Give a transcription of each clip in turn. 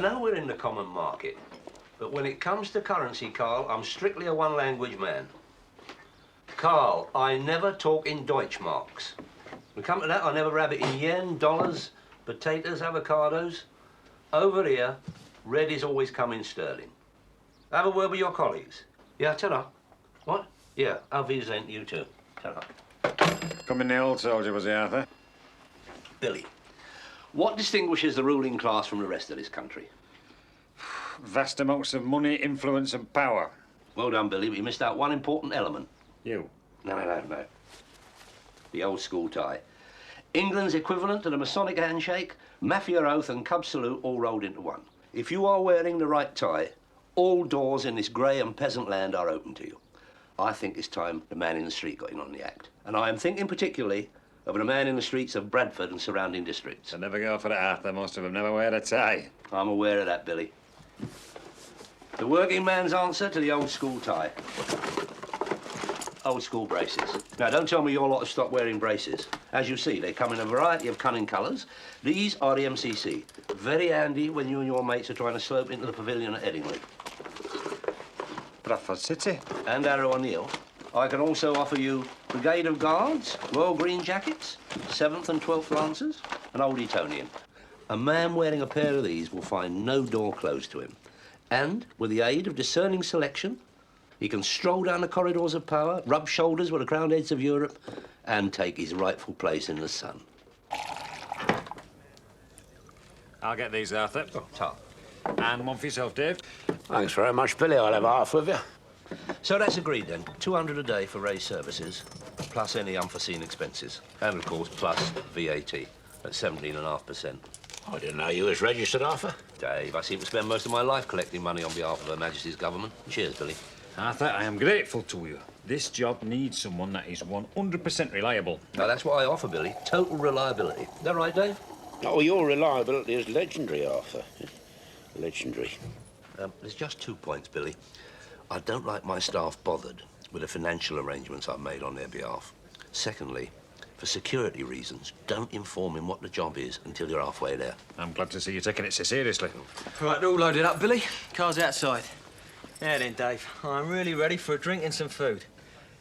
know we're in the common market, but when it comes to currency, Carl, I'm strictly a one-language man. Carl, I never talk in Deutschmarks. When it comes to that, I never rab it in yen, dollars, potatoes, avocados. Over here, red is always come in sterling. Have a word with your colleagues. Yeah, ta-ra. What? Yeah, auf Wiedersehen, you too. Ta-ra. Coming the old soldier, was he, Arthur? Billy, what distinguishes the ruling class from the rest of this country? Vast amounts of money, influence and power. Well done, Billy, but you missed out one important element. You? No. The old school tie. England's equivalent to the Masonic handshake, Mafia oath and Cub salute all rolled into one. If you are wearing the right tie, all doors in this grey and peasant land are open to you. I think it's time the man in the street got in on the act. And I am thinking particularly of the man in the streets of Bradford and surrounding districts. I never go for it, Arthur. Most of them never wear a tie. I'm aware of that, Billy. The working man's answer to the old school tie. Old school braces. Now, don't tell me your lot have stopped wearing braces. As you see, they come in a variety of cunning colours. These are the MCC. Very handy when you and your mates are trying to slope into the pavilion at Headingley. Bradford City. And Arrow O'Neill. I can also offer you Brigade of Guards, Royal Green Jackets, 7th and 12th Lancers, and Old Etonian. A man wearing a pair of these will find no door closed to him. And, with the aid of discerning selection, he can stroll down the corridors of power, rub shoulders with the crowned heads of Europe, and take his rightful place in the sun. I'll get these, Arthur. Oh, tough. And one for yourself, Dave. Thanks very much, Billy. I'll have half with you. So that's agreed, then. 200 a day for Ray's services, plus any unforeseen expenses. And, of course, plus VAT at 17.5%. I didn't know you was registered, Arthur. Dave, I seem to spend most of my life collecting money on behalf of Her Majesty's government. Cheers, Billy. Arthur, I am grateful to you. This job needs someone that is 100% reliable. Now, that's what I offer, Billy. Total reliability. Is that right, Dave? Oh, your reliability is legendary, Arthur. Legendary. There's just 2 points, Billy. I don't like my staff bothered with the financial arrangements I've made on their behalf. Secondly, for security reasons, don't inform him what the job is until you're halfway there. I'm glad to see you taking it so seriously. Right, all loaded up, Billy. Car's outside. Now then, Dave, I'm really ready for a drink and some food.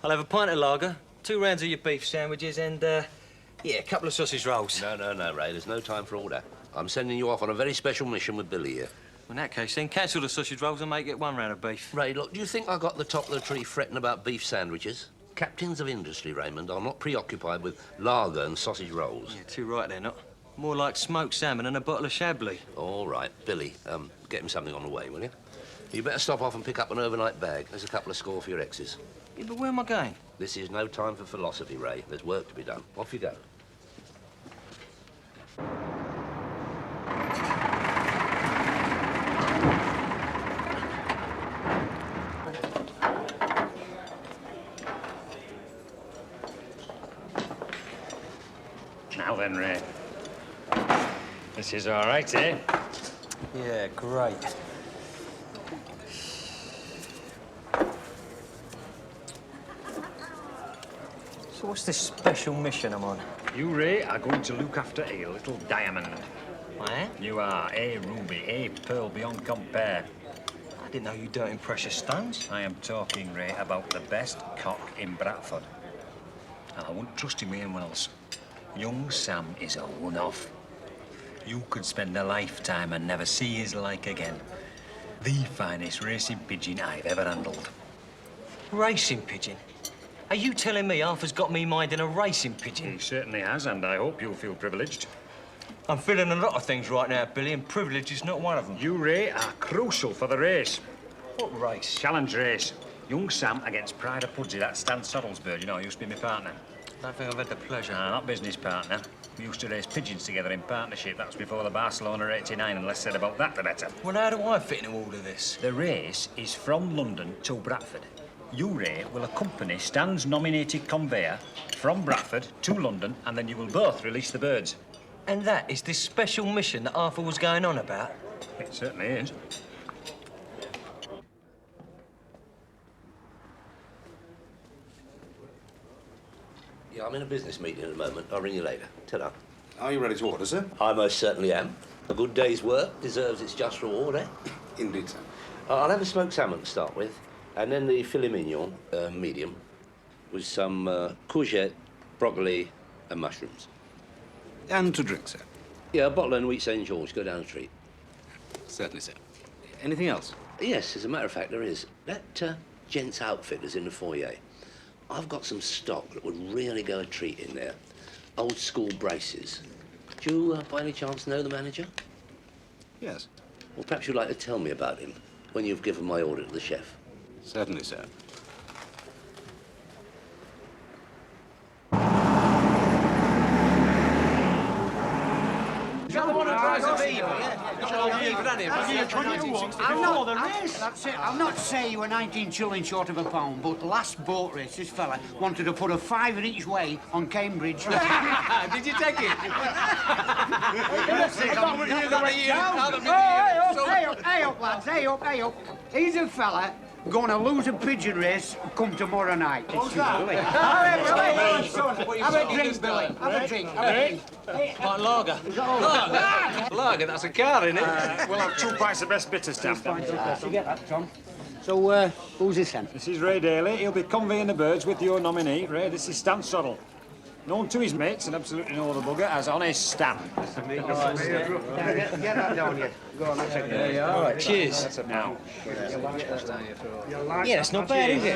I'll have a pint of lager, 2 rounds of your beef sandwiches, and, yeah, a couple of sausage rolls. No, Ray, there's no time for all that. I'm sending you off on a very special mission with Billy here. In that case, then, cancel the sausage rolls and make it 1 round of beef. Ray, look, do you think I got the top of the tree fretting about beef sandwiches? Captains of industry, Raymond, are not preoccupied with lager and sausage rolls. Yeah, too right they're not. More like smoked salmon and a bottle of Chablis. All right, Billy, get him something on the way, will you? You better stop off and pick up an overnight bag. There's a couple of score for your exes. Yeah, but where am I going? This is no time for philosophy, Ray. There's work to be done. Off you go. Now then, Ray. This is all right, eh? Yeah, great. So what's this special mission I'm on? You, Ray, are going to look after a little diamond. I am? You are a ruby, a pearl beyond compare. I didn't know you dealt in precious stones. I am talking, Ray, about the best cock in Bradford. And I wouldn't trust him with anyone else. Young Sam is a one-off. You could spend a lifetime and never see his like again. The finest racing pigeon I've ever handled. Racing pigeon? Are you telling me Arthur's got me minding a racing pigeon? He certainly has, and I hope you'll feel privileged. I'm feeling a lot of things right now, Billy, and privilege is not one of them. You, Ray, are crucial for the race. What race? Challenge race. Young Sam against Pride of Pudsey, that Stan Soddlesburg, you know, used to be my partner. I don't think I've had the pleasure. Nah, not business partner. We used to race pigeons together in partnership. That was before the Barcelona '89, and less said about that, the better. Well, how do I fit into all of this? The race is from London to Bradford. You, Ray, will accompany Stan's nominated conveyor from Bradford to London, and then you will both release the birds. And that is this special mission that Arthur was going on about? It certainly is. Yeah, I'm in a business meeting at the moment. I'll ring you later. Ta-ra. Are you ready to order, sir? I most certainly am. A good day's work deserves its just reward, eh? Indeed, sir. I'll have a smoked salmon to start with, and then the filet mignon, medium, with some courgette, broccoli, and mushrooms. And to drink, sir. Yeah, a bottle of Nuit St. George. Go down the street. Certainly, sir. Anything else? Yes, as a matter of fact, there is. That gent's outfitter's in the foyer. I've got some stock that would really go a treat in there. Old school braces. Do you, by any chance, know the manager? Yes. Well, perhaps you'd like to tell me about him when you've given my order to the chef. Certainly, sir. I'll not say you were 19 shillings short of a pound, but last boat race, this fella wanted to put a 5 each way on Cambridge. Did you take it? Hey up, lads, hey up. He's a fella going to lose a pigeon race come tomorrow night. Have a drink, Billy. Have a drink. Like lager. Lager, that's a car, isn't it? We'll have 2 pints of best bitter stamp. You get that, Tom? So, who's this then? This is Ray Daly. He'll be conveying the birds with your nominee. Ray, this is Stan Soddle. Known to his mates and absolutely no other bugger as Honest Stan. Get that down here. Go on, that's it. All right, cheers. Now, Yeah, it's not bad, is it?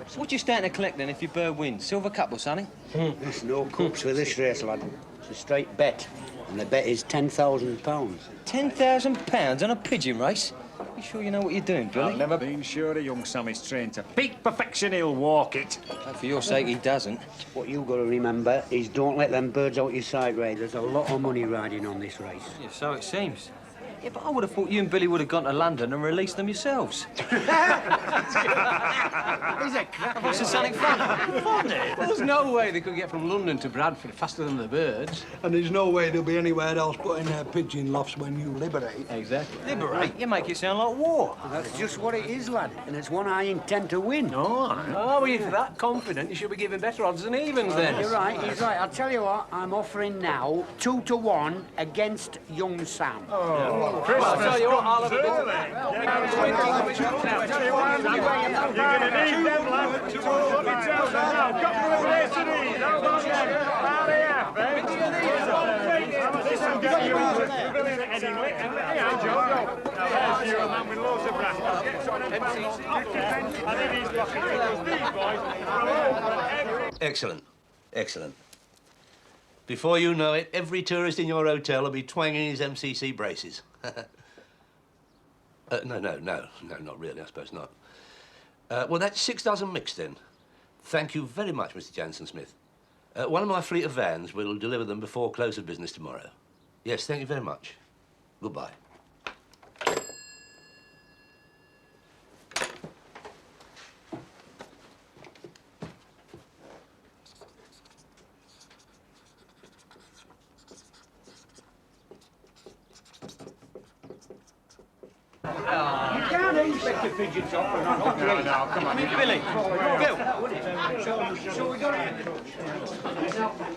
So what you starting to collect then if your bird wins? Silver cup or something? There's no cups for this race, lad. It's a straight bet. And the bet is £10,000. £10,000 on a pigeon race? You sure you know what you're doing, Billy? I've never been sure a young Sam is trained to peak perfection. He'll walk it. For your sake, he doesn't. What you've got to remember is don't let them birds out your sight, Ray. There's a lot of money riding on this race. Yeah, so it seems. Yeah, but I would have thought you and Billy would have gone to London and released them yourselves. Is it? This is something fun. There's no way they could get from London to Bradford faster than the birds. And there's no way they'll be anywhere else but in their pigeon lofts when you liberate. Exactly. Liberate? You make it sound like war. That's just what it is, lad. And it's one I intend to win. Oh, well, if you're that confident, you should be giving better odds than evens, then. You're right, he's right. I'll tell you what, I'm offering now 2 to 1 against young Sam. Well, I'll tell you what, I'll have a bit of that. You're going to need them, lad. Got to race to these. This will get you into Pavilion at Headingley. And hey, Joe, go. Now, there's you, a man with loads of brass. Get sort of I think he's blocking because these boys are over every... Excellent. Before you know it, every tourist in your hotel will be twanging his MCC braces. No, not really, I suppose not. Well, that's 6 dozen mixed, then. Thank you very much, Mr. Jansen Smith. One of my fleet of vans will deliver them before close of business tomorrow. Yes, thank you very much. Goodbye. You can't expect a pigeon top and not drink. No, come on. Billy, Bill.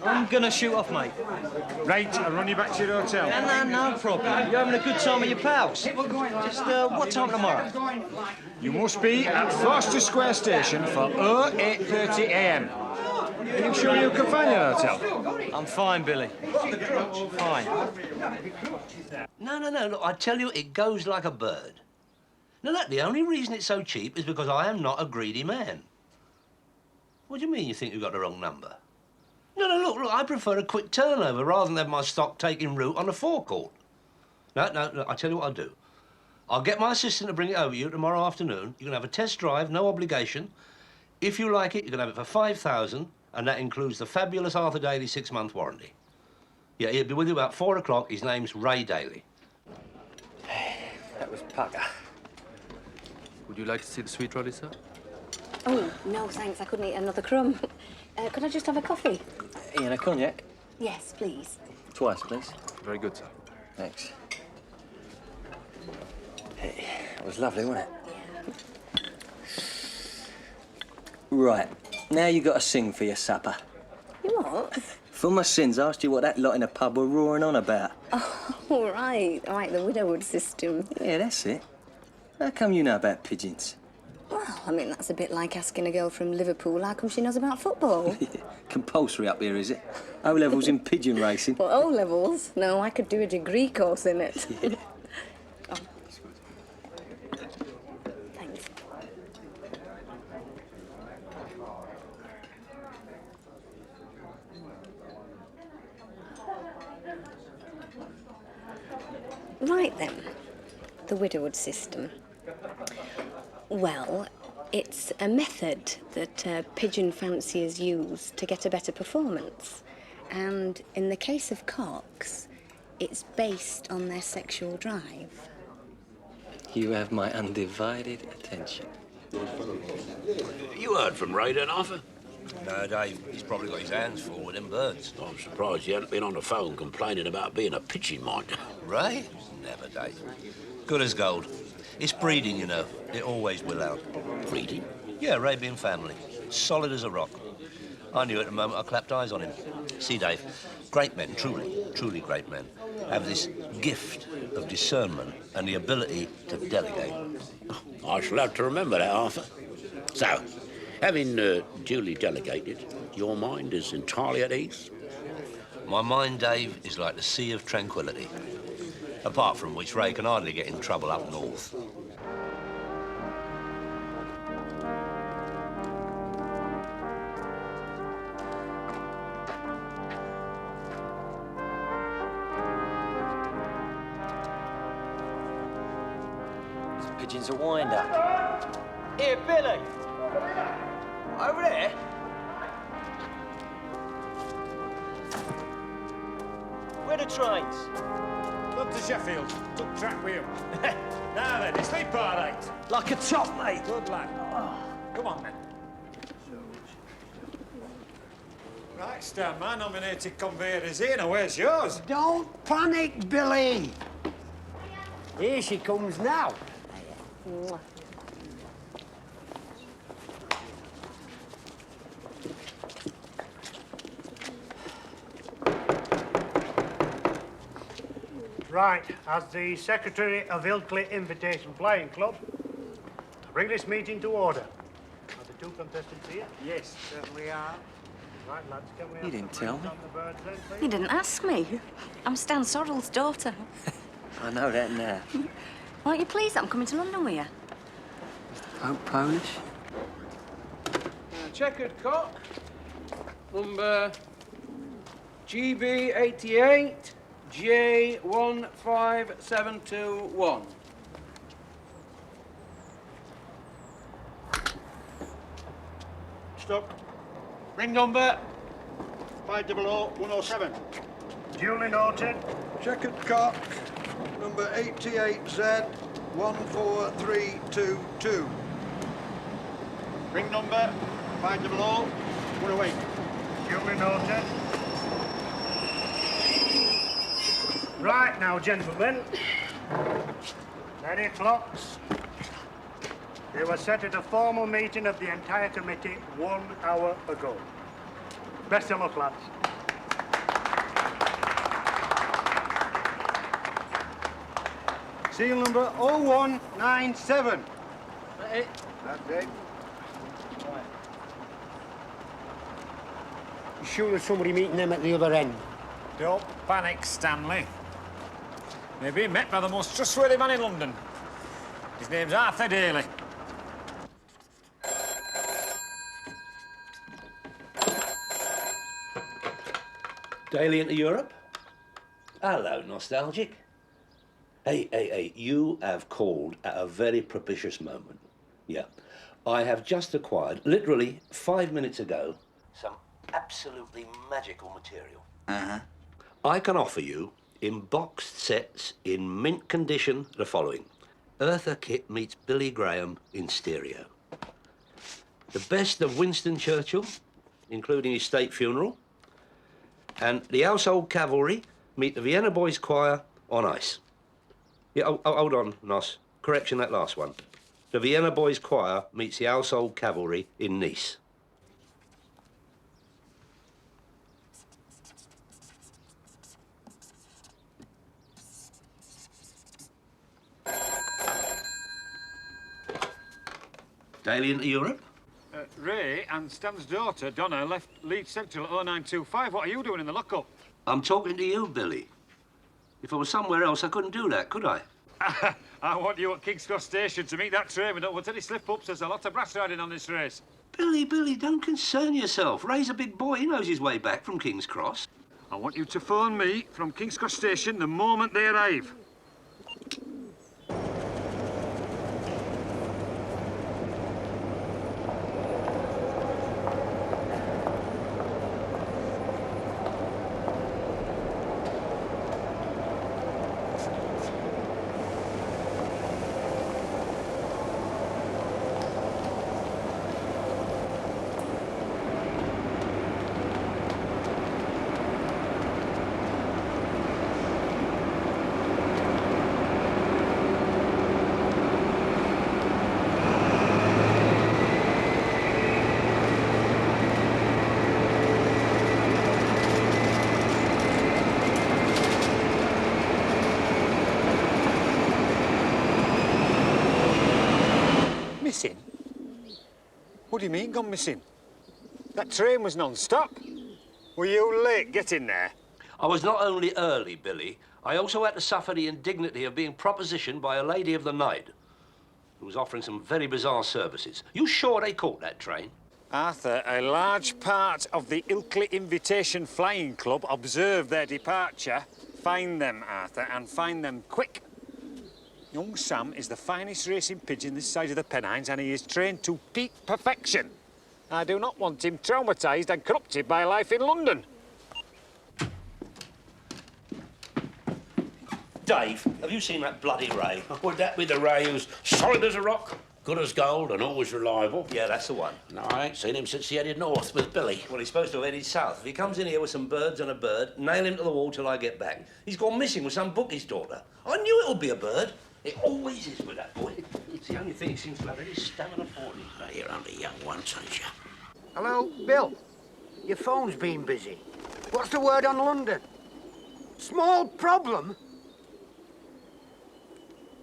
I'm gonna shoot off, mate. Right, I'll run you back to your hotel. No problem. You're having a good time with your pals. Just, what time tomorrow? You must be at Forster Square Station for 8:30 a.m. Are you sure you can find your hotel? I'm fine, Billy. Fine. No, look, I tell you, it goes like a bird. Now, look, the only reason it's so cheap is because I am not a greedy man. What do you mean you think you've got the wrong number? No, look, I prefer a quick turnover rather than have my stock taking root on a forecourt. No, I tell you what I'll do. I'll get my assistant to bring it over to you tomorrow afternoon. You can have a test drive, no obligation. If you like it, you can have it for 5,000, and that includes the fabulous Arthur Daly 6-month warranty. Yeah, he'll be with you about 4 o'clock. His name's Ray Daly. That was pucker. Would you like to see the sweet rolly, sir? Oh, no, thanks. I couldn't eat another crumb. Could I just have a coffee? Ian, a cognac? Yes, please. Twice, please. Very good, sir. Thanks. Hey, it was lovely, wasn't it? Right. Now you got to sing for your supper. You what? For my sins, I asked you what that lot in the pub were roaring on about. Oh, all right. All right, the widowhood system. Yeah, that's it. How come you know about pigeons? Well, I mean, that's a bit like asking a girl from Liverpool how come she knows about football. Compulsory up here, is it? O-levels in pigeon racing. Well, O-levels? No, I could do a degree course in it. Yeah. Oh. Thanks. Right then, the widowhood system. Well, it's a method that pigeon fanciers use to get a better performance. And in the case of cocks, it's based on their sexual drive. You have my undivided attention. You heard from Ray, then, Arthur? No, Dave, he's probably got his hands full with them birds. I'm surprised he hadn't been on the phone complaining about being a pigeon minder. Ray? Never, Dave. Good as gold. It's breeding, you know. It always will out. Breeding? Yeah, Arabian family. Solid as a rock. I knew at the moment I clapped eyes on him. See, Dave, great men, truly great men, have this gift of discernment and the ability to delegate. I shall have to remember that, Arthur. So, having duly delegated, your mind is entirely at ease? My mind, Dave, is like the sea of tranquility. Apart from which, Ray can hardly get in trouble up north. This pigeon's a wind-up. Here, Billy! Over there? Where the trains? Up to Sheffield. Took track wheel. Now then, you sleep all right. Like a top, mate. Good lad. Come on then. Right, Stan, my nominated conveyor is here. Now, where's yours? Don't panic, Billy. Here she comes now. Mwah. Right, as the secretary of Ilkley Invitation Flying Club, I bring this meeting to order. Are the two contestants here? Yes, certainly are. Right, lads, can we have You didn't some tell names me. on the birds then, please? You didn't ask me. I'm Stan Sorrell's daughter. I know that now. Aren't you pleased that I'm coming to London with you? Pope Polish? Checkered cock, number GB88 J15721. Stop. Ring number 500107. Duly noted. Checkered cock, number 88Z14322. Ring number 500108. Duly noted. Right now, gentlemen. Ready clocks. They were set at a formal meeting of the entire committee 1 hour ago. Best of luck, lads. Seal number 0197. That's it. That's it. You sure there's somebody meeting them at the other end? Don't panic, Stanley. They're being met by the most trustworthy man in London. His name's Arthur Daly. Daily into Europe? Hello, nostalgic. Hey, you have called at a very propitious moment. Yeah. I have just acquired, literally 5 minutes ago, some absolutely magical material. I can offer you, in boxed sets, in mint condition, the following. Eartha Kitt meets Billy Graham in stereo. The best of Winston Churchill, including his state funeral. And the Household Cavalry meet the Vienna Boys Choir on ice. Yeah, hold on, Nos. Correction, that last one. The Vienna Boys Choir meets the Household Cavalry in Nice. Daily into Europe? Ray and Stan's daughter, Donna, left Leeds Central at 0925. What are you doing in the lockup? I'm talking to you, Billy. If I was somewhere else, I couldn't do that, could I? I want you at King's Cross Station to meet that train. We don't want any slip-ups. There's a lot of brass riding on this race. Billy, don't concern yourself. Ray's a big boy. He knows his way back from King's Cross. I want you to phone me from King's Cross Station the moment they arrive. Missing? What do you mean, gone missing? That train was non-stop. Were you late getting there? I was not only early, Billy, I also had to suffer the indignity of being propositioned by a lady of the night who was offering some very bizarre services. You sure they caught that train? Arthur, a large part of the Ilkley Invitation Flying Club observed their departure. Find them, Arthur, and find them quick. Young Sam is the finest racing pigeon this side of the Pennines, and he is trained to peak perfection. I do not want him traumatised and corrupted by life in London. Dave, have you seen that bloody Ray? Would that be the Ray who's solid as a rock, good as gold, and always reliable? Yeah, that's the one. No, I ain't seen him since he headed north with Billy. Well, he's supposed to have headed south. If he comes in here with some birds and a bird, nail him to the wall till I get back. He's gone missing with some bookie's daughter. I knew it would be a bird. It always is with that boy. It's the only thing he seems to have any stamina for. You're only young once, ain't you? Hello, Bill. Your phone's been busy. What's the word on London? Small problem?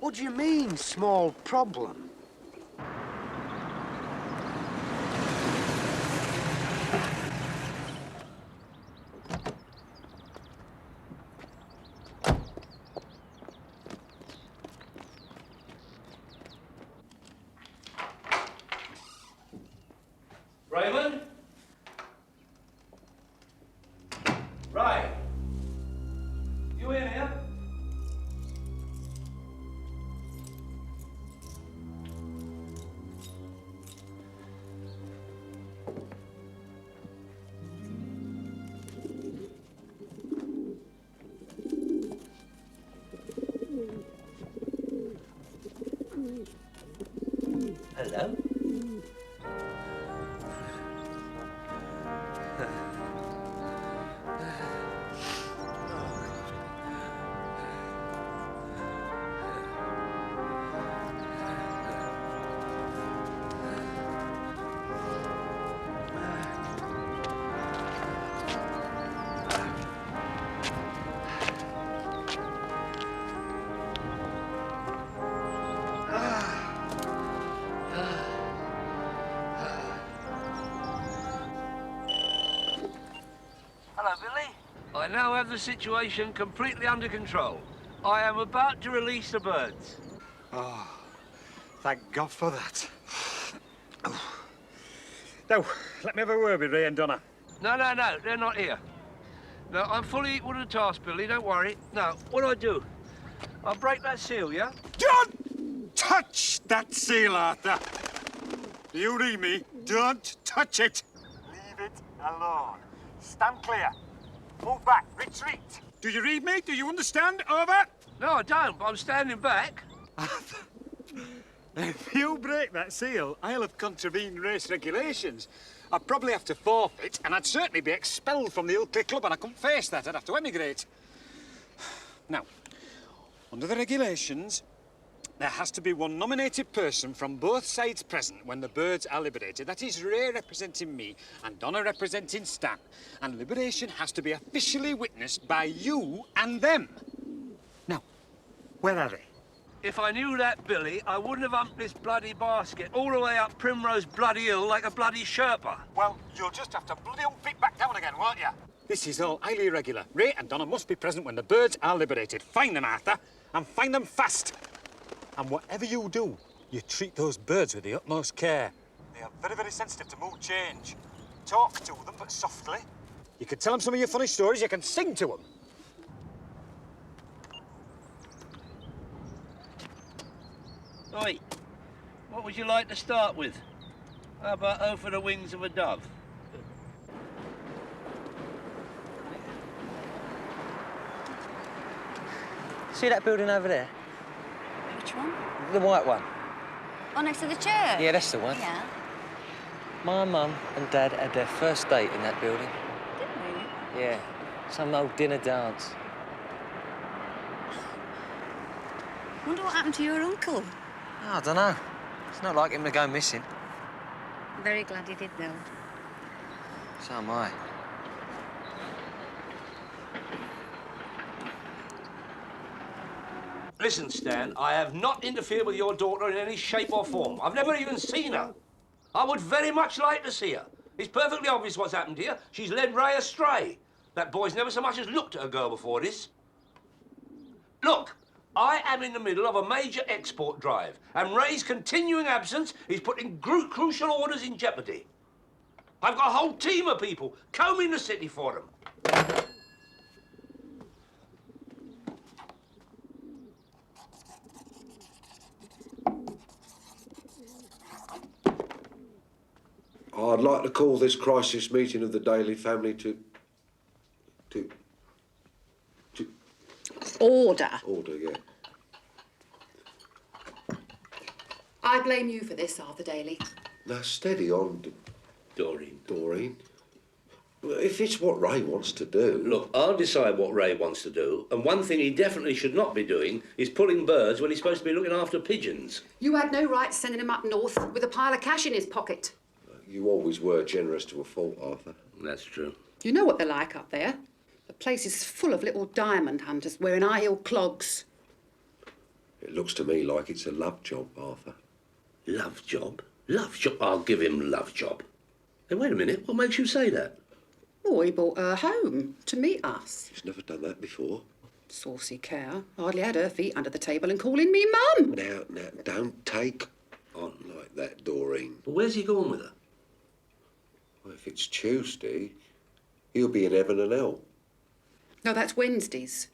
What do you mean, small problem? Raymond? Ray? You in here? Hello? Hello, Billy. I now have the situation completely under control. I am about to release the birds. Oh, thank God for that. Now, let me have a word with Ray and Donna. No, they're not here. No, I'm fully equal to the task, Billy, don't worry. Now, what do I do? I'll break that seal, yeah? Don't touch that seal, Arthur. Do you read me? Don't touch it. Leave it alone. Stand clear. Move back. Retreat. Do you read me? Do you understand? Over. No, I don't, but I'm standing back. If you break that seal, I'll have contravened race regulations. I'd probably have to forfeit, and I'd certainly be expelled from the Ilkley Club, and I couldn't face that. I'd have to emigrate. Now, under the regulations, there has to be one nominated person from both sides present when the birds are liberated. That is Ray representing me and Donna representing Stan. And liberation has to be officially witnessed by you and them. Now, where are they? If I knew that, Billy, I wouldn't have humped this bloody basket all the way up Primrose bloody hill like a bloody Sherpa. Well, you'll just have to bloody hump it back down again, won't you? This is all highly irregular. Ray and Donna must be present when the birds are liberated. Find them, Arthur, and find them fast. And whatever you do, you treat those birds with the utmost care. They are very, very sensitive to mood change. Talk to them, but softly. You can tell them some of your funny stories, you can sing to them. Oi, what would you like to start with? How about "Oh for the Wings of a Dove"? See that building over there? Which one? The white one. Oh, next to the church? Yeah, that's the one. Yeah. My mum and dad had their first date in that building. Didn't we? Yeah, some old dinner dance. Wonder what happened to your uncle? Oh, I don't know. It's not like him to go missing. Very glad he did, though. So am I. Listen, Stan, I have not interfered with your daughter in any shape or form. I've never even seen her. I would very much like to see her. It's perfectly obvious what's happened here. She's led Ray astray. That boy's never so much as looked at a girl before this. Look, I am in the middle of a major export drive, and Ray's continuing absence is putting crucial orders in jeopardy. I've got a whole team of people combing the city for them. I'd like to call this crisis meeting of the Daly family to Order. order, yeah. I blame you for this, Arthur Daly. Now, steady on, Doreen. Doreen. Well, if it's what Ray wants to do... Look, I'll decide what Ray wants to do, and one thing he definitely should not be doing is pulling birds when he's supposed to be looking after pigeons. You had no right sending him up north with a pile of cash in his pocket. You always were generous to a fault, Arthur. That's true. You know what they're like up there. The place is full of little diamond hunters wearing high-heel clogs. It looks to me like it's a love job, Arthur. Love job? Love job? I'll give him love job. Hey, wait a minute. What makes you say that? Oh, he brought her home to meet us. He's never done that before. Saucy cow. Hardly had her feet under the table and calling me mum. Now, don't take on like that, Doreen. But where's he going with her? Well, if it's Tuesday, he'll be in heaven and hell. No, that's Wednesdays.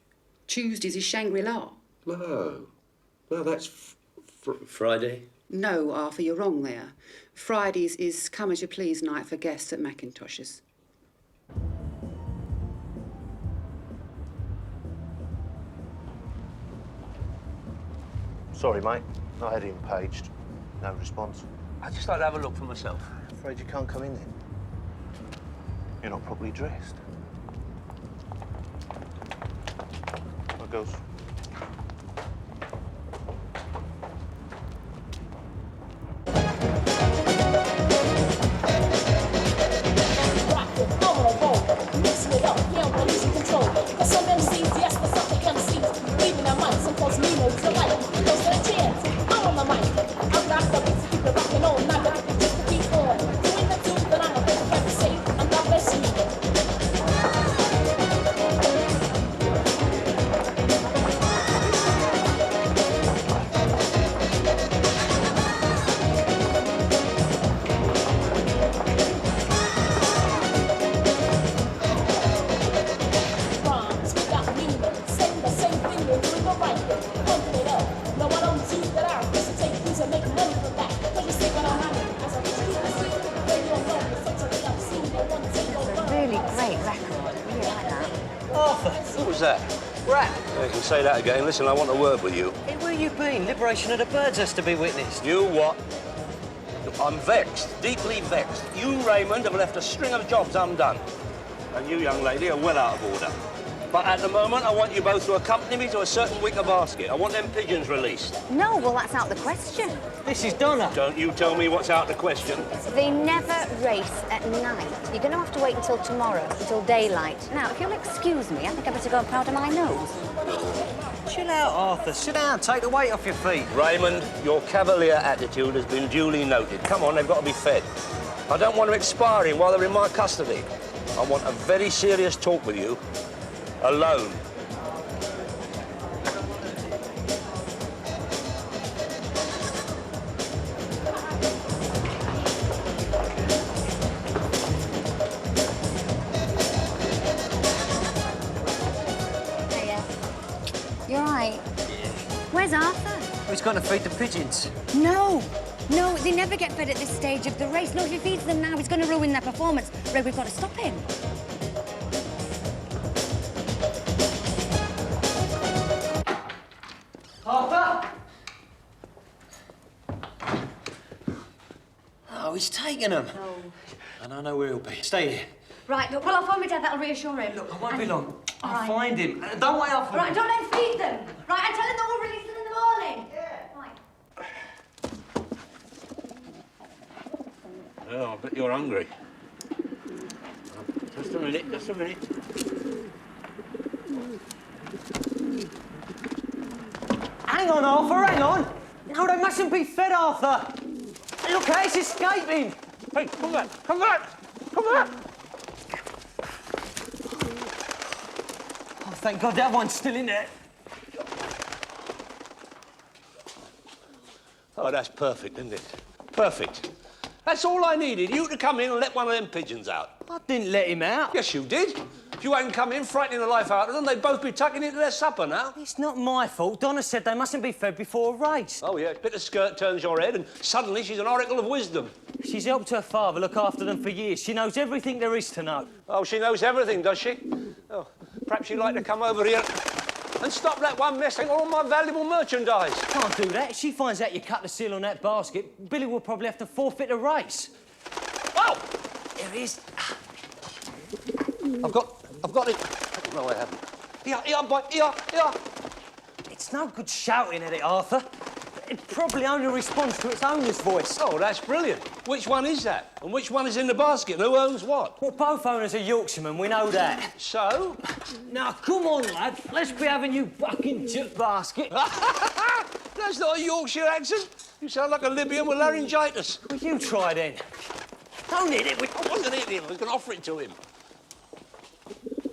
Tuesdays is Shangri-La. No, that's Friday? No, Arthur, you're wrong there. Fridays is come-as-you-please night for guests at Mackintosh's. Sorry, mate. I had him paged. No response. I'd just like to have a look for myself. Afraid you can't come in then. You're not properly dressed. There goes. You can say that again. Listen, I want a word with you. Hey, where you been? Liberation of the birds has to be witnessed. You what? I'm vexed, deeply vexed. You, Raymond, have left a string of jobs undone. And you, young lady, are well out of order. But at the moment, I want you both to accompany me to a certain wicker basket. I want them pigeons released. No, well, that's out the question. This is Donna. Don't you tell me what's out the question. They never race at night. You're going to have to wait until tomorrow, until daylight. Now, if you'll excuse me, I think I better go and powder my nose. Chill out, Arthur. Sit down. Take the weight off your feet. Raymond, your cavalier attitude has been duly noted. Come on, they've got to be fed. I don't want them expiring while they're in my custody. I want a very serious talk with you, alone. You're right. Where's Arthur? He's going to feed the pigeons. No. No, they never get fed at this stage of the race. No, if he feeds them now, he's going to ruin their performance. Ray, we've got to stop him. Arthur! Oh, he's taken them. No. And I know where he'll be. Stay here. Right, look, well, I'll phone my dad. That'll reassure him. Look, I won't be long. I'll Right. find him. Don't wait up for Right, me. don't let him feed them. Right, and tell him that we'll release them in the morning. Yeah. Right. Oh, I bet you're hungry. Just a minute, just a minute. Hang on, Arthur, hang on. No, they mustn't be fed, Arthur. Look, it's escaping. Hey, come back, come back, come back. Oh, thank God that one's still in there. Oh, that's perfect, isn't it? Perfect. That's all I needed, you to come in and let one of them pigeons out. I didn't let him out. Yes, you did. If you hadn't come in frightening the life out of them, they'd both be tucking into their supper now. It's not my fault. Donna said they mustn't be fed before a race. Oh, yeah, a bit of skirt turns your head and suddenly she's an oracle of wisdom. She's helped her father look after them for years. She knows everything there is to know. Oh, she knows everything, does she? Oh, perhaps you'd like to come over here and stop that one messing all my valuable merchandise. Can't do that. If she finds out you cut the seal on that basket, Billy will probably have to forfeit the race. Oh! There he is. I've got it. No, I haven't. Here, boy, here. It's no good shouting at it, Arthur. It probably only responds to its owner's voice. Oh, that's brilliant. Which one is that? And which one is in the basket? Who owns what? Well, both owners are Yorkshiremen, we know that. So? Now, come on, lad. Let's be having you bucking chip basket. That's not a Yorkshire accent. You sound like a Libyan with laryngitis. Well, you try then. Don't hit it with... I wasn't hitting him. I was going to offer it to him.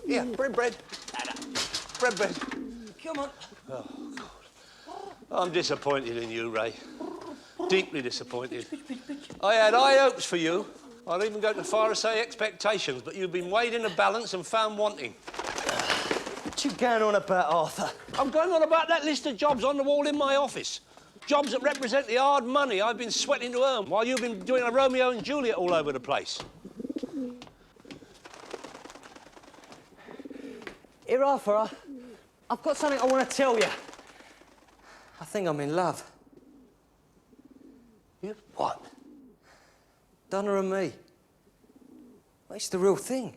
Here, bread. Bread. Come on. Oh, God. I'm disappointed in you, Ray. Deeply disappointed. I had high hopes for you. I'd even go to far as say expectations, but you've been weighed in a balance and found wanting. What you going on about, Arthur? I'm going on about that list of jobs on the wall in my office. Jobs that represent the hard money I've been sweating to earn while you've been doing a Romeo and Juliet all over the place. Here, Arthur, I've got something I want to tell you. I think I'm in love. You what? Donna and me. Well, it's the real thing.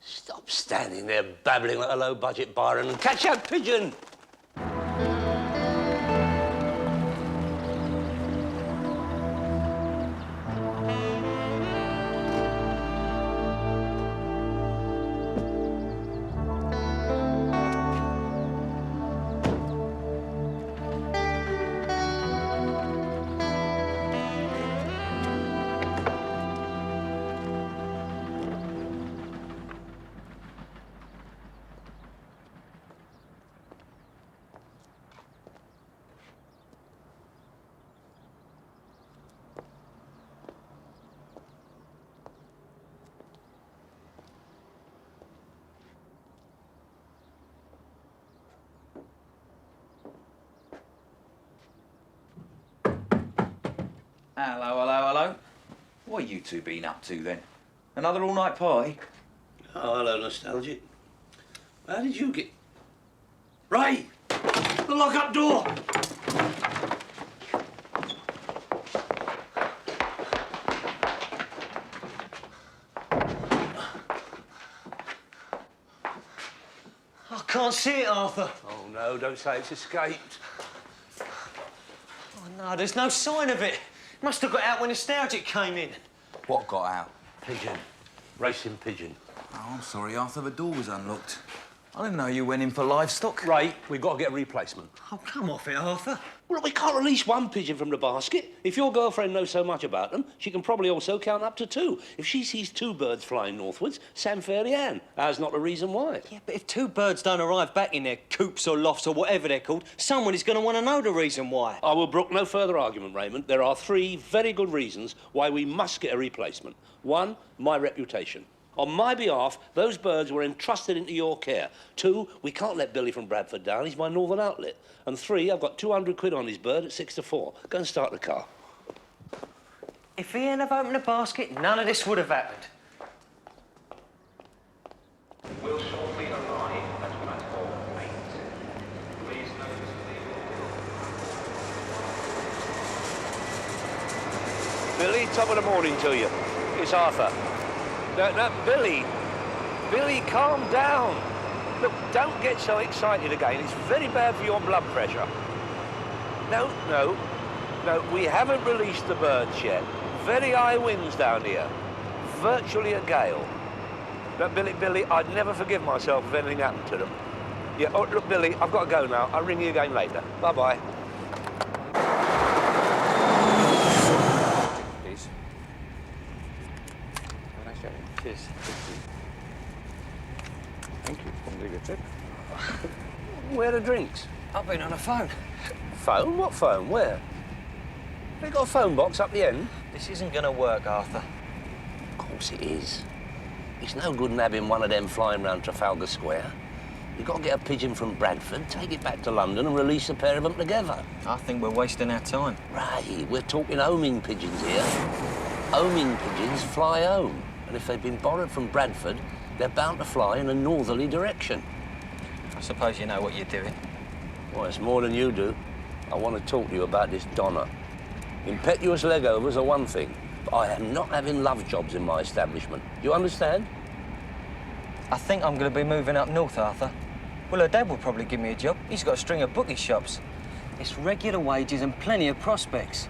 Stop standing there babbling like a low-budget Byron and catch that pigeon! Hello. What have you two been up to then? Another all-night party? Oh, hello, Nostalgic. How did you get... Ray! The lock-up door! I can't see it, Arthur. Oh, no, don't say it's escaped. Oh, no, there's no sign of it. Must have got out when Nostalgic came in. What got out? Pigeon. Racing pigeon. Oh, I'm sorry, Arthur. The door was unlocked. I didn't know you went in for livestock. Ray, we've got to get a replacement. Oh, come off it, Arthur. Well, we can't release one pigeon from the basket. If your girlfriend knows so much about them, she can probably also count up to 2. If she sees 2 birds flying northwards, Sam fairly Ann. That's not the reason why. Yeah, but if 2 birds don't arrive back in their coops or lofts or whatever they're called, someone is going to want to know the reason why. I will brook no further argument, Raymond. There are 3 very good reasons why we must get a replacement. 1, my reputation. On my behalf, those birds were entrusted into your care. 2, we can't let Billy from Bradford down. He's my northern outlet. And 3, I've got 200 quid on his bird at 6 to 4. Go and start the car. If he hadn't have opened the basket, none of this would have happened. We'll shortly arrive at platform 8. Please notice the... Billy, top of the morning to you. It's Arthur. No, Billy. Billy, calm down. Look, don't get so excited again. It's very bad for your blood pressure. No, we haven't released the birds yet. Very high winds down here. Virtually a gale. Look, Billy, I'd never forgive myself if anything happened to them. Yeah, oh, look, Billy, I've got to go now. I'll ring you again later. Bye-bye. Please. Cheers. Thank you. Can we get it? Where are the drinks? I've been on the phone. Phone? What phone? Where? They got a phone box up the end? This isn't going to work, Arthur. Of course it is. It's no good in having one of them flying round Trafalgar Square. You've got to get a pigeon from Bradford, take it back to London and release a pair of them together. I think we're wasting our time. Right, we're talking homing pigeons here. Homing pigeons fly home. And if they've been borrowed from Bradford, they're bound to fly in a northerly direction. I suppose you know what you're doing. Well, it's more than you do. I want to talk to you about this Donna. Impetuous legovers are one thing, but I am not having love jobs in my establishment. Do you understand? I think I'm going to be moving up north, Arthur. Well, her dad will probably give me a job. He's got a string of bookie shops. It's regular wages and plenty of prospects.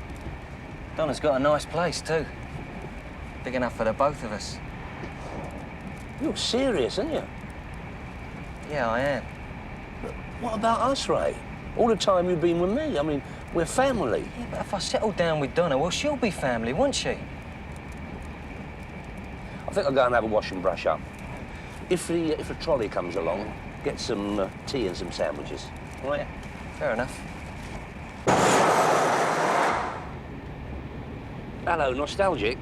Donna's got a nice place, too. Big enough for the both of us. You're serious, aren't you? Yeah, I am. But what about us, Ray? All the time you've been with me. I mean, we're family. Yeah, but if I settle down with Donna, well, she'll be family, won't she? I think I'll go and have a wash and brush up. If the trolley comes along, get some tea and some sandwiches. All right? Yeah, fair enough. Hello, Nostalgic.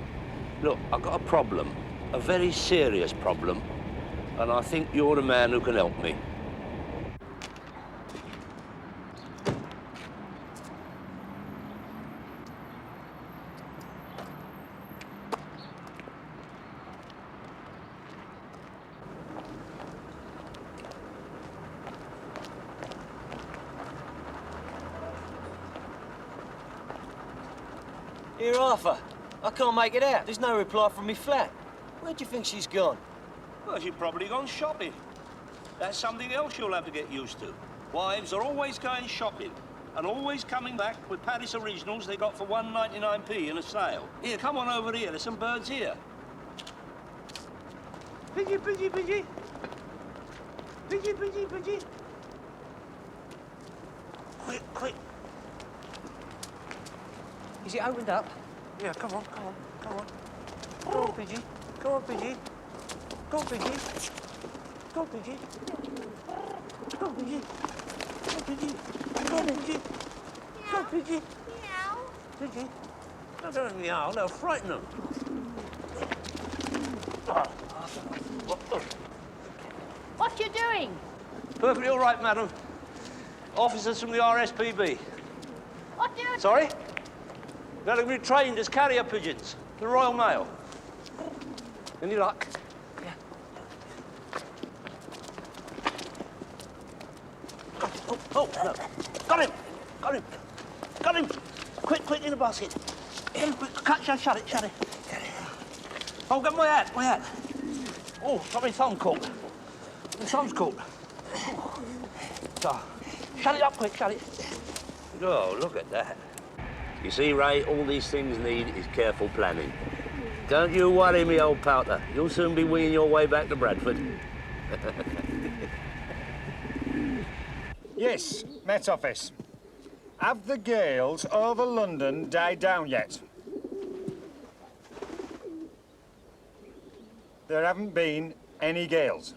Look, I've got a problem, a very serious problem, and I think you're the man who can help me. Here, Arthur. I can't make it out. There's no reply from me flat. Where do you think she's gone? Well, she's probably gone shopping. That's something else you'll have to get used to. Wives are always going shopping and always coming back with Paris Originals they got for 1.99p in a sale. Here, come on over here. There's some birds here. Pidgey, pidgey, pidgey. Pidgey, pidgey, pidgey. Quick, quick. Is it opened up? Yeah, come on, come on, come on. Go on, Pidgey. Go on, Pidgey. Go on, Pidgey. Go on, Pidgey. Go on, Pidgey. Go on, Pidgey. Go on, Pidgey. Go on, Pidgey. Meow. Pidgey. No, don't meow. They'll frighten them. What you doing? Perfectly all right, madam. Officers from the RSPB. What do you... Sorry? They're going to be trained as carrier pigeons, the Royal Mail. Any luck? Yeah. Oh, no. Got him! Got him! Got him! Quick, quick, in the basket. In, quick, shut it. Oh, get my hat, my hat. Oh, got my thumb caught. My thumb's caught. Arthur. Shut it up quick, shut it. Oh, look at that. You see, Ray, all these things need is careful planning. Don't you worry, me old pouter. You'll soon be winging your way back to Bradford. Yes, Met Office. Have the gales over London died down yet? There haven't been any gales.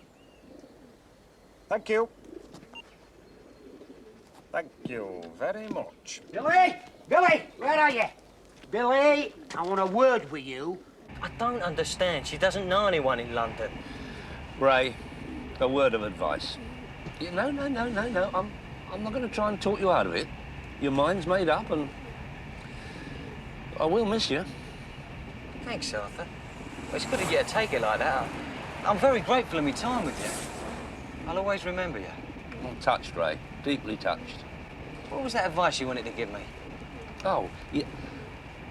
Thank you. Thank you very much. Billy! Billy! Where are you? Billy, I want a word with you. I don't understand. She doesn't know anyone in London. Ray, a word of advice. No. I'm not going to try and talk you out of it. Your mind's made up and I will miss you. Thanks, Arthur. Well, it's good of you to take it like that. I'm very grateful of my time with you. I'll always remember you. I'm touched, Ray. Deeply touched. What was that advice you wanted to give me? Oh,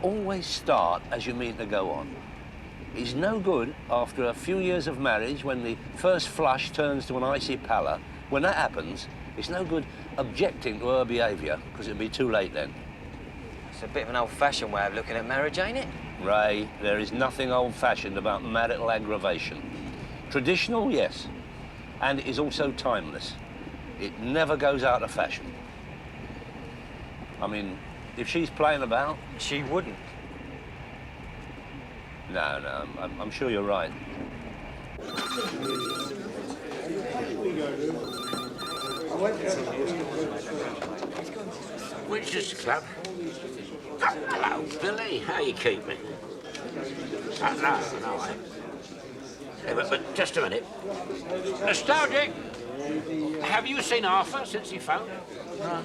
always start as you mean to go on. It's no good after a few years of marriage when the first flush turns to an icy pallor. When that happens, it's no good objecting to her behaviour, because it'll be too late then. It's a bit of an old-fashioned way of looking at marriage, ain't it? Ray, there is nothing old-fashioned about marital aggravation. Traditional, yes, and it is also timeless. It never goes out of fashion. I mean, if she's playing about... She wouldn't. No, I'm sure you're right. Witches Club. Hello, Billy. How you keeping? No. Hey, but just a minute. Nostalgic. Have you seen Arthur since he phoned? No.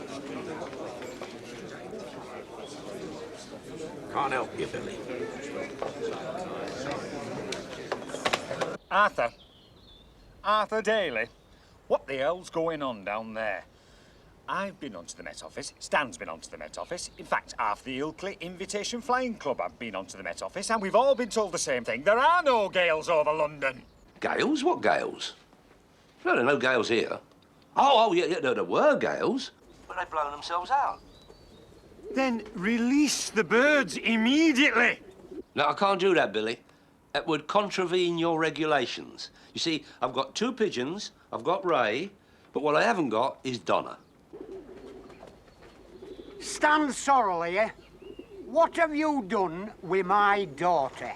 Can't help you, Billy. Arthur Daly. What the hell's going on down there? I've been onto the Met Office. Stan's been onto the Met Office. In fact, half the Ilkley Invitation Flying Club have been onto the Met Office, and we've all been told the same thing. There are no gales over London. Gales? What gales? No, there are no gales here. Oh, yeah, there were gales, but they've blown themselves out. Then release the birds immediately. No, I can't do that, Billy. That would contravene your regulations. You see, I've got 2 pigeons, I've got Ray, but what I haven't got is Donna. Stan Sorrell here. What have you done with my daughter?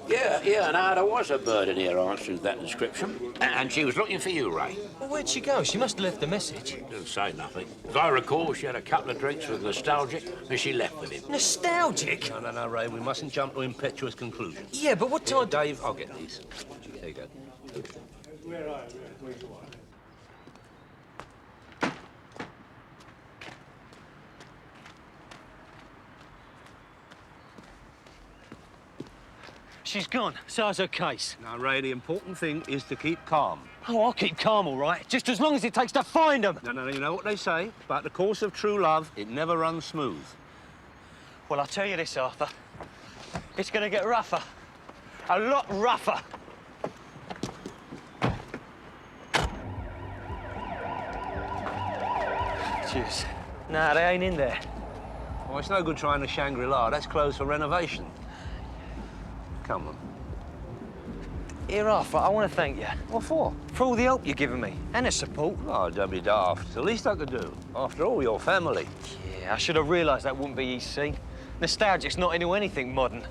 Yeah, no, there was a bird in here answering that description. And she was looking for you, Ray. Well, where'd she go? She must have left a message. Didn't say nothing. As I recall, she had a couple of drinks with Nostalgic and she left with him. Nostalgic? No, Ray, we mustn't jump to impetuous conclusions. Yeah, but what time... Dave, I'll get these. There you go. Where are you? She's gone. So's her case. Now, Ray, the important thing is to keep calm. Oh, I'll keep calm, all right. Just as long as it takes to find them. No, you know what they say? About the course of true love, it never runs smooth. Well, I'll tell you this, Arthur. It's going to get rougher. A lot rougher. Cheers. Nah, they ain't in there. Well, it's no good trying the Shangri-La. That's closed for renovation. Come on. Here, Arthur, I want to thank you. What for? For all the help you've given me and the support. Oh, don't be daft. It's the least I could do. After all, your family. Yeah, I should have realised that wouldn't be easy. Nostalgic's not into anything modern.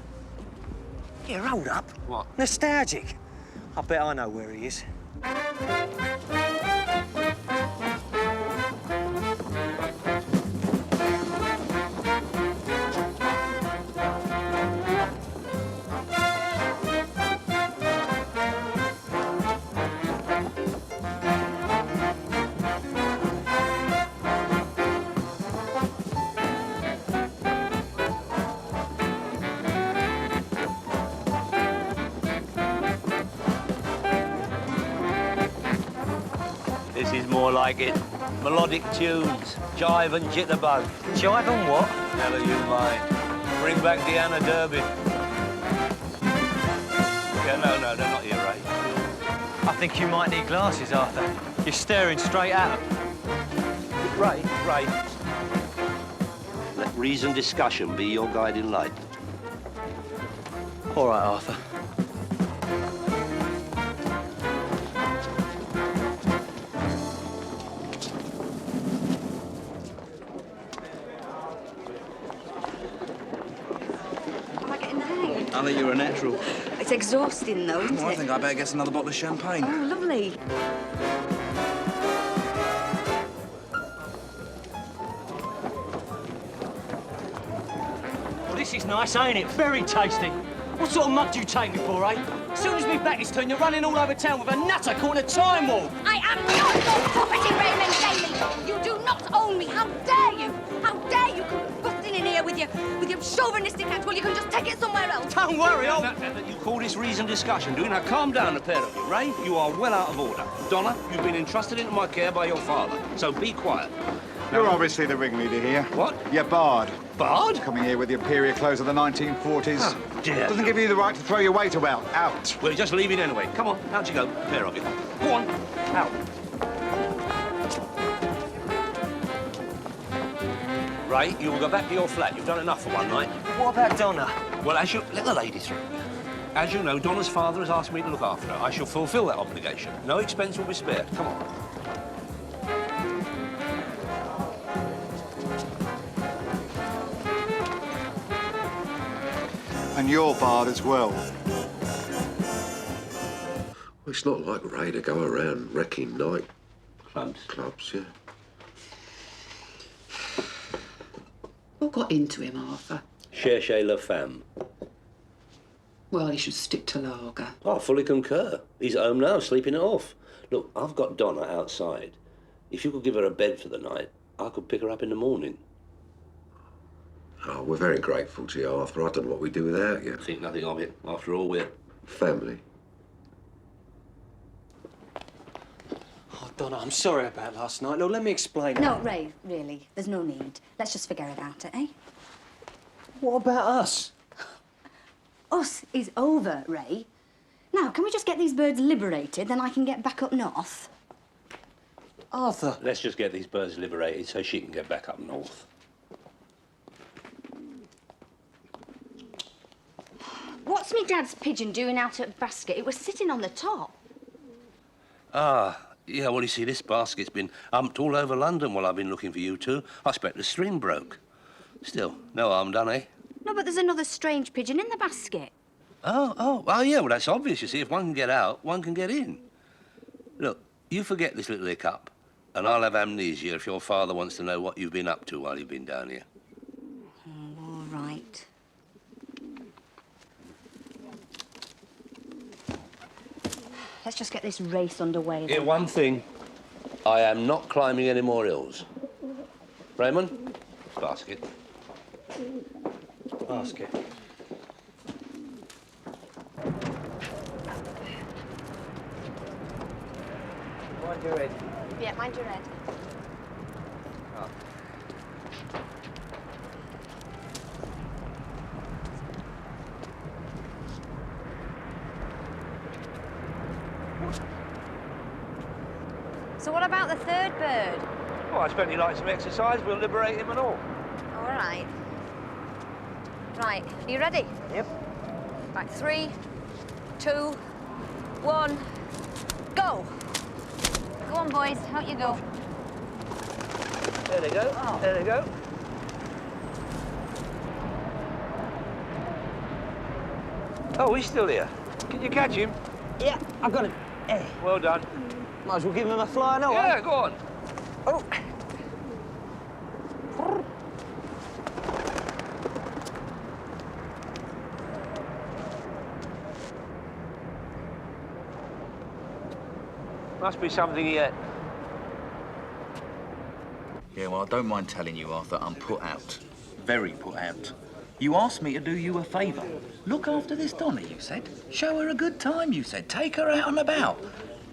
Here, hold up. What? Nostalgic. I bet I know where he is. This is more like it. Melodic tunes, jive and jitterbug. Jive and what? Never you mind. Bring back Deanna Durbin. Yeah, no, they're not here, Ray. I think you might need glasses, Arthur. You're staring straight at them. Ray. Let reasoned discussion be your guiding light. All right, Arthur. Am I getting the hang? I think you're a natural. It's exhausting, though, isn't Well, I it? think I better get another bottle of champagne. Oh, lovely. Well, this is nice, ain't it? Very tasty. What sort of mug do you take me for, eh? As soon as me back is turned, you're running all over town with a nutter caught in a time warp. I am not your property, Raymond Daly. You do not own me. How dare you? How dare you come busting in here with your chauvinistic act? Well, you can just take it somewhere else. Don't worry, I'll... You call this reasoned discussion, do you? Now, calm down, the pair of you. Ray, you are well out of order. Donna, you've been entrusted into my care by your father, so be quiet. You're obviously the ringleader here. What? You're Bard. Bard? Coming here with your period clothes of the 1940s. Oh, dear. Doesn't give you the right to throw your weight about. Out. We'll just leave it anyway. Come on, out you go, the pair of you. Go on, out. Ray, you will go back to your flat. You've done enough for one night. What about Donna? Well, as you... Let the lady through. As you know, Donna's father has asked me to look after her. I shall fulfil that obligation. No expense will be spared. Come on. And you're Bard as well. Well, it's not like Ray to go around wrecking night clubs, yeah. What got into him, Arthur? Cherchez la femme. Well, he should stick to lager. I fully concur. He's at home now, sleeping it off. Look, I've got Donna outside. If you could give her a bed for the night, I could pick her up in the morning. Oh, we're very grateful to you, Arthur. I don't know what we'd do without you. Think nothing of it. After all, we're... Family. Oh, Donna, I'm sorry about last night. Look, let me explain. No, Ray, really, there's no need. Let's just forget about it, eh? What about us? Us is over, Ray. Now, can we just get these birds liberated, then I can get back up north? Arthur. Let's just get these birds liberated so she can get back up north. What's me dad's pigeon doing out at basket? It was sitting on the top. Ah, yeah, well, you see, this basket's been humped all over London while I've been looking for you two. I expect the string broke. Still, no harm done, eh? No, but there's another strange pigeon in the basket. Oh, yeah, well, that's obvious, you see. If one can get out, one can get in. Look, you forget this little hiccup, and I'll have amnesia if your father wants to know what you've been up to while you've been down here. Oh, all right. Let's just get this race underway, then. Here, one thing. I am not climbing any more hills. Raymond, basket. Basket. Mind your head. Yeah, mind your head. So what about the third bird? Oh, I expect he'd like some exercise. We'll liberate him and all. All right. Right, are you ready? Yep. Right, 3, 2, 1, go! Go on, boys, out you go. There they go. Oh. There they go. Oh, he's still here. Can you catch him? Yeah, I've got him. Eh. Well done. Might as well give him a fly now, Yeah, go on. Oh. Must be something yet. Yeah, well, I don't mind telling you, Arthur, I'm put out. Very put out. You asked me to do you a favour. Look after this Donna, you said. Show her a good time, you said. Take her out and about.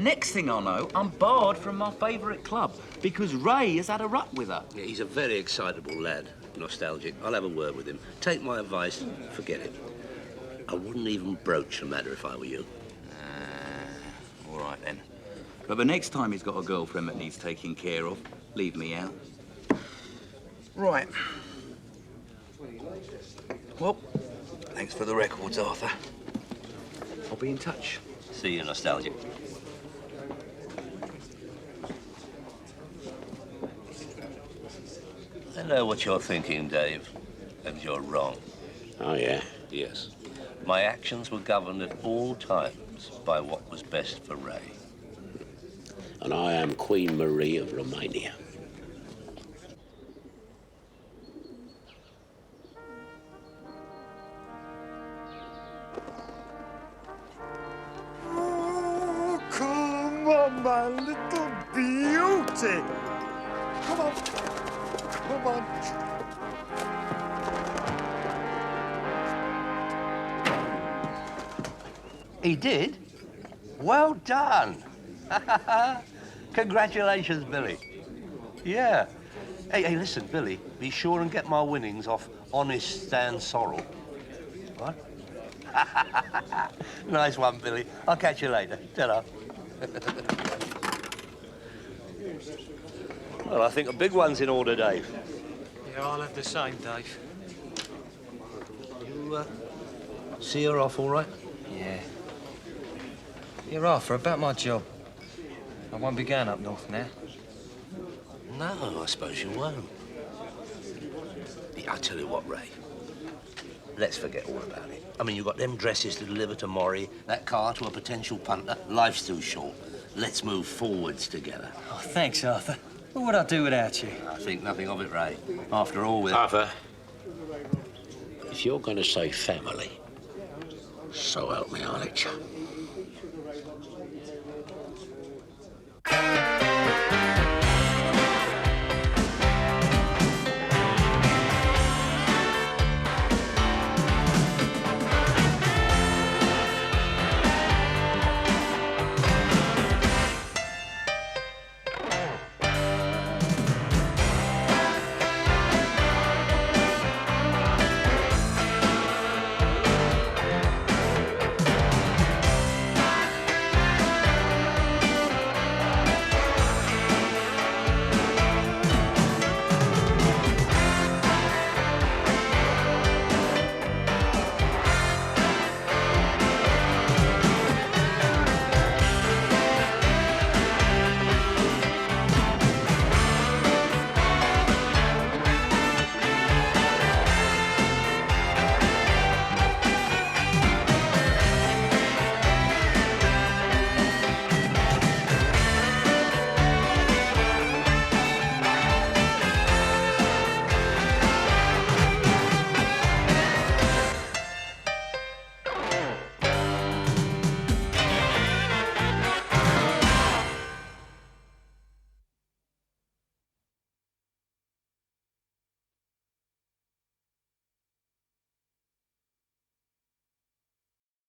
Next thing I know, I'm barred from my favourite club because Ray has had a rut with her. Yeah, he's a very excitable lad. Nostalgic. I'll have a word with him. Take my advice, forget it. I wouldn't even broach the matter if I were you. All right, then. But the next time he's got a girlfriend that needs taking care of, leave me out. Right. Well, thanks for the records, Arthur. I'll be in touch. See you, nostalgic. I know what you're thinking, Dave, and you're wrong. Oh, yeah? Yes. My actions were governed at all times by what was best for Ray. And I am Queen Marie of Romania. Oh, come on, my little beauty. Come on. Come on. He did? Well done. Congratulations, Billy. Yeah. Hey, listen, Billy, be sure and get my winnings off Honest Stan Sorrell. What? Nice one, Billy. I'll catch you later. Ta-ra. Well, I think a big one's in order, Dave. Yeah, I'll have the same, Dave. You, see her off all right? Yeah. You're Arthur, about my job. I won't be going up north now. No, I suppose you won't. Yeah, I'll tell you what, Ray. Let's forget all about it. I mean, you've got them dresses to deliver to Maury, that car to a potential punter. Life's too short. Let's move forwards together. Oh, thanks, Arthur. What would I do without you? I think nothing of it, Ray. After all, we're... Arthur, if you're going to say family, so help me, I'll let you.